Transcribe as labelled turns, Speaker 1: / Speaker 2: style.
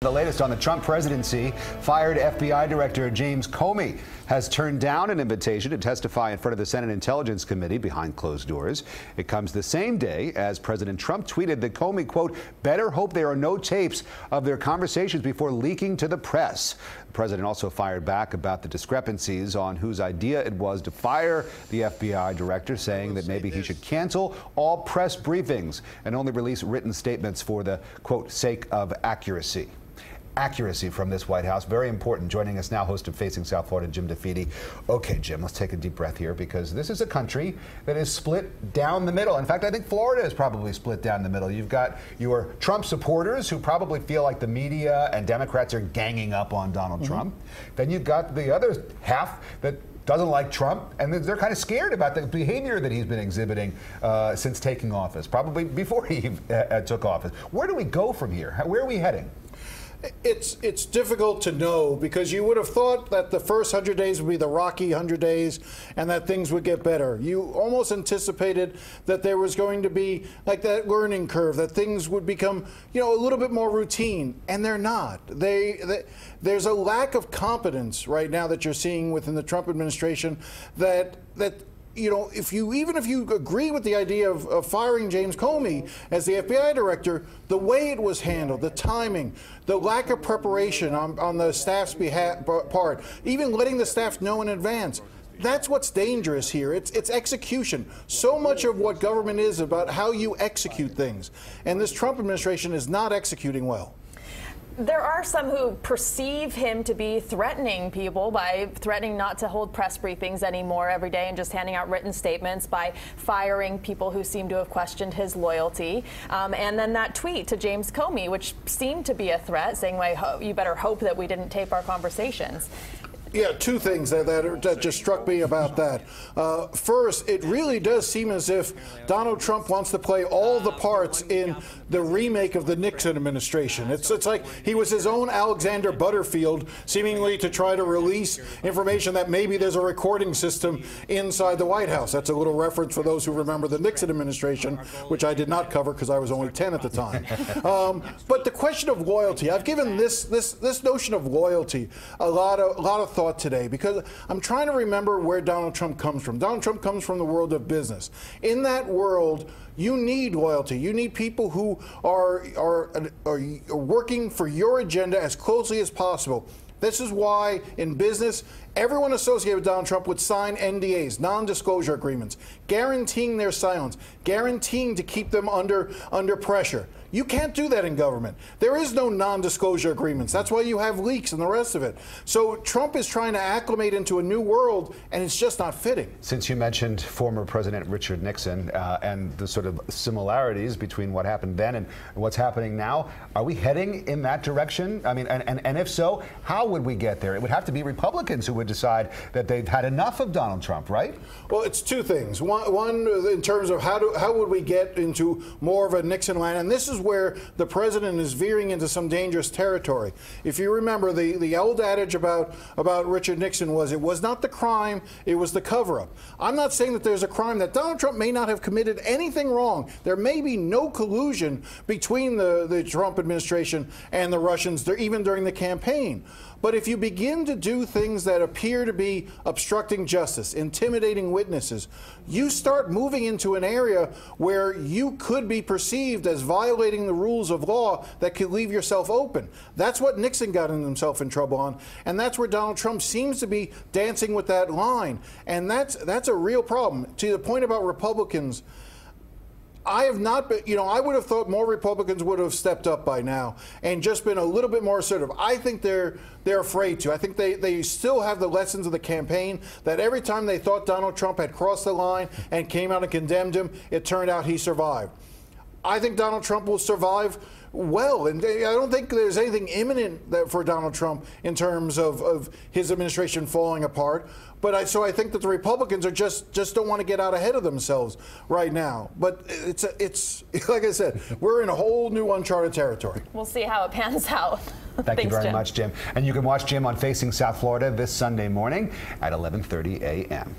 Speaker 1: The latest on the Trump presidency, fired FBI Director James Comey has turned down an invitation to testify in front of the Senate Intelligence Committee behind closed doors. It comes the same day as President Trump tweeted that Comey, quote, better hope there are no tapes of their conversations before leaking to the press. The president also fired back about the discrepancies on whose idea it was to fire the FBI director, saying that maybe he should cancel all press briefings and only release written statements for the, quote, sake of accuracy. Accuracy from this White House, very important. Joining us now, host of Facing South Florida, Jim DeFede. Okay, Jim, let's take a deep breath here, because this is a country that is split down the middle. In fact, I think Florida is probably split down the middle. You've got your Trump supporters who probably feel like the media and Democrats are ganging up on Donald Trump. Then you've got the other half that doesn't like Trump, and they're kind of scared about the behavior that he's been exhibiting since taking office, probably before he took office. Where do we go from here? Where are we heading?
Speaker 2: It's difficult to know, because you would have thought that the first 100 days would be the rocky 100 days and that things would get better. You almost anticipated that there was going to be like that learning curve, that things would become, a little bit more routine, and they're not. There's a lack of competence right now that you're seeing within the Trump administration that even if you agree with the idea of firing James Comey as the FBI director, the way it was handled, the timing, the lack of preparation on the staff's part, even letting the staff know in advance, that's what's dangerous here. It's execution. So much of what government is about how you execute things. And this Trump administration is not executing well.
Speaker 3: There are some who perceive him to be threatening people by threatening not to hold press briefings anymore every day and just handing out written statements, by firing people who seem to have questioned his loyalty. And then that tweet to James Comey, which seemed to be a threat, saying, well, you better hope that we didn't tape our conversations.
Speaker 2: Yeah, two things that just struck me about that. First, it really does seem as if Donald Trump wants to play all the parts in the remake of the Nixon administration. It's like he was his own Alexander Butterfield, seemingly to try to release information that maybe there's a recording system inside the White House. That's a little reference for those who remember the Nixon administration, which I did not cover because I was only 10 at the time. But the question of loyalty, I've given this notion of loyalty a lot of thought today, because I'm trying to remember where Donald Trump comes from. Donald Trump comes from the world of business. In that world, you need loyalty. You need people who are working for your agenda as closely as possible. This is why in business, everyone associated with Donald Trump would sign NDAs, non-disclosure agreements, guaranteeing their silence, guaranteeing to keep them under pressure. You can't do that in government. There is no non-disclosure agreements. That's why you have leaks and the rest of it. So Trump is trying to acclimate into a new world, and it's just not fitting.
Speaker 1: Since you mentioned former President Richard Nixon and the sort of similarities between what happened then and what's happening now, are we heading in that direction? I mean, and if so, how would we get there? It would have to be Republicans who would decide that they've had enough of Donald Trump, right? Well,
Speaker 2: it's two things. One in terms of how would we get into more of a Nixon land, and this is where the president is veering into some dangerous territory. If you remember, the old adage about Richard Nixon was, it was not the crime, it was the cover-up. I'm not saying that there's a crime, that Donald Trump may not have committed anything wrong. There may be no collusion between the Trump administration and the Russians, even during the campaign. But if you begin to do things that appear to be obstructing justice, intimidating witnesses, you start moving into an area where you could be perceived as violating the rules of law that could leave yourself open. That's what Nixon got himself in trouble on, and that's where Donald Trump seems to be dancing with that line. And that's a real problem. To the point about Republicans, I have not been, I would have thought more Republicans would have stepped up by now and just been a little bit more assertive. I think they're afraid to. I think they still have the lessons of the campaign, that every time they thought Donald Trump had crossed the line and came out and condemned him, it turned out he survived. I think Donald Trump will survive well, and I don't think there's anything imminent for Donald Trump in terms of his administration falling apart. But so I think that the Republicans are just don't want to get out ahead of themselves right now. But it's like I said, we're in a whole new uncharted territory.
Speaker 3: We'll see how it pans out.
Speaker 1: Thank you very much, Jim. And you can watch Jim on Facing South Florida this Sunday morning at 11:30 a.m.